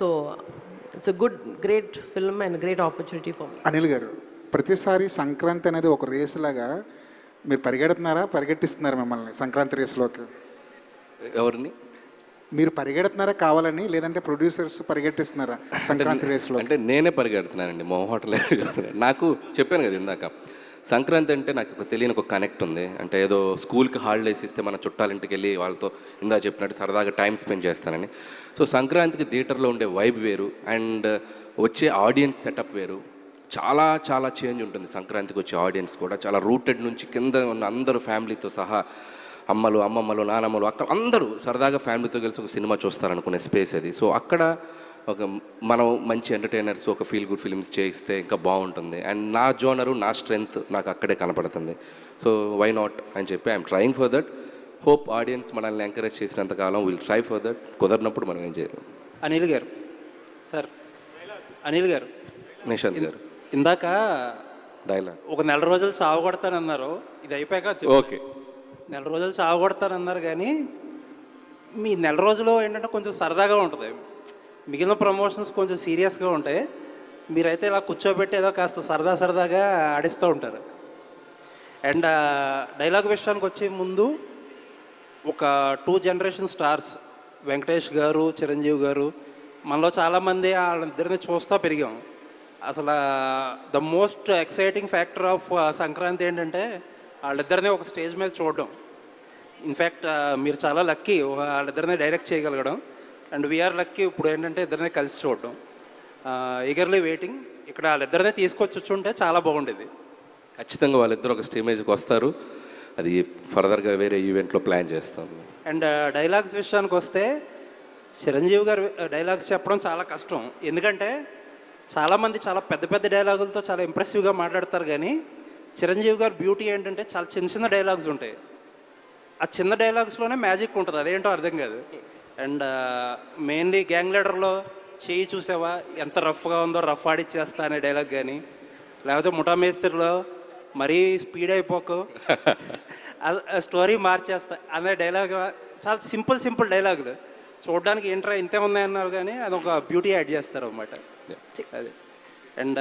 So it's a great film and great opportunity for me. Anil గారు, ప్రతిసారి సంక్రాంతి అనేది ఒక రేసు లాగా మీరు పరిగెడుతున్నారా, పరిగెట్టిస్తున్నారా మిమ్మల్ని సంక్రాంతి రేసులోకి? ఎవరిని? మీరు పరిగెడుతున్నారా కావాలని, లేదంటే ప్రొడ్యూసర్స్ పరిగెట్టిస్తున్నారా సంక్రాంతి రేసులో? అంటే నేనే పరిగెడుతున్నానండి, మొహోటలే. నాకు చెప్పాను కదా ఇందాక, సంక్రాంతి అంటే నాకు ఒక తెలియని ఒక కనెక్ట్ ఉంది. అంటే ఏదో స్కూల్కి హాలిడేస్ ఇస్తే మన చుట్టాలింటికి వెళ్ళి వాళ్ళతో ఇందా చెప్పినట్టు సరదాగా టైం స్పెండ్ చేస్తానని. సో సంక్రాంతికి థియేటర్లో ఉండే వైబ్ వేరు అండ్ వచ్చే ఆడియన్స్ సెటప్ వేరు. చాలా చాలా చేంజ్ ఉంటుంది సంక్రాంతికి వచ్చే ఆడియన్స్ కూడా. చాలా రూటెడ్ నుంచి కింద ఉన్న అందరూ ఫ్యామిలీతో సహా, అమ్మలు, అమ్మమ్మలు, నానమ్మలు, అక్కడ అందరూ సరదాగా ఫ్యామిలీతో కలిసి ఒక సినిమా చూస్తారనుకునే స్పేస్ అది. సో అక్కడ ఒక మనం మంచి ఎంటర్టైనర్స్, ఒక ఫీల్ గుడ్ ఫిల్మ్స్ చేయిస్తే ఇంకా బాగుంటుంది. అండ్ నా జోనరు, నా స్ట్రెంగ్త్ నాకు అక్కడే కనపడుతుంది. సో వై నాట్ అని చెప్పి I'm trying for that. Hope audience మనల్ని ఎంకరేజ్ చేసినంతకాలం విల్ ట్రై ఫర్ దట్. కుదరినప్పుడు మనం ఏం చేయలేం. అనిల్ గారు, సార్ అనిల్ గారు, నిశాంత్ గారు, ఇందాక డైలాగ్ ఒక నెల రోజులు సాగు కొడతానన్నారు. ఇది అయిపోయాక ఓకే, నెల రోజులు సాగు కొడతానన్నారు, కానీ మీ నెల రోజులు ఏంటంటే కొంచెం సరదాగా ఉంటుంది. మిగిలిన ప్రమోషన్స్ కొంచెం సీరియస్గా ఉంటాయి. మీరైతే ఇలా కూర్చోబెట్టి ఏదో కాస్త సరదాగా ఆడిస్తూ ఉంటారు. అండ్ డైలాగ్ విషయానికి వచ్చే ముందు ఒక 2 జనరేషన్ స్టార్స్, వెంకటేష్ గారు, చిరంజీవి గారు, మనలో చాలామంది వాళ్ళిద్దరిని చూస్తూ పెరిగాం. అసలు the most exciting factor of Sankranti ఏంటంటే వాళ్ళిద్దరిని ఒక స్టేజ్ మీద చూడడం. ఇన్ఫ్యాక్ట్ మీరు చాలా లక్కీ వాళ్ళిద్దరిని డైరెక్ట్ చేయగలగడం. అండ్ వీఆర్ లక్కీ ఇప్పుడు ఏంటంటే ఇద్దరిని కలిసి చూడడం. Eagerly waiting. ఇక్కడ వాళ్ళిద్దరినే తీసుకొచ్చుంటే చాలా బాగుండేది. ఖచ్చితంగా వాళ్ళిద్దరు ఒక స్టేమేజ్కి వస్తారు. అది ఫర్దర్గా వేరే ఈవెంట్లో ప్లాన్ చేస్తాం. అండ్ డైలాగ్స్ విషయానికి వస్తే చిరంజీవి గారు డైలాగ్స్ చెప్పడం చాలా కష్టం. ఎందుకంటే చాలామంది చాలా పెద్ద డైలాగులతో చాలా ఇంప్రెసివ్గా మాట్లాడతారు, కానీ చిరంజీవి గారు బ్యూటీ ఏంటంటే చాలా చిన్న డైలాగ్స్ ఉంటాయి. ఆ చిన్న డైలాగ్స్లోనే మ్యాజిక్ ఉంటుంది, అదేంటో అర్థం కాదు. అండ్ మెయిన్లీ గ్యాంగ్ లీడర్లో చేయి చూసావా ఎంత రఫ్గా ఉందో, రఫ్ ఆడిచ్చేస్తా అనే డైలాగ్, కానీ లేకపోతే ముఠా మేస్త్రిలో మరీ స్పీడ్ అయిపోకు స్టోరీ మార్చేస్తా అనే డైలాగ్, చాలా సింపుల్ డైలాగులు. చూడడానికి ఏంట్రా ఇంతే ఉన్నాయన్నారు, కానీ అది ఒక బ్యూటీ యాడ్ చేస్తారు అన్నమాట. అది. అండ్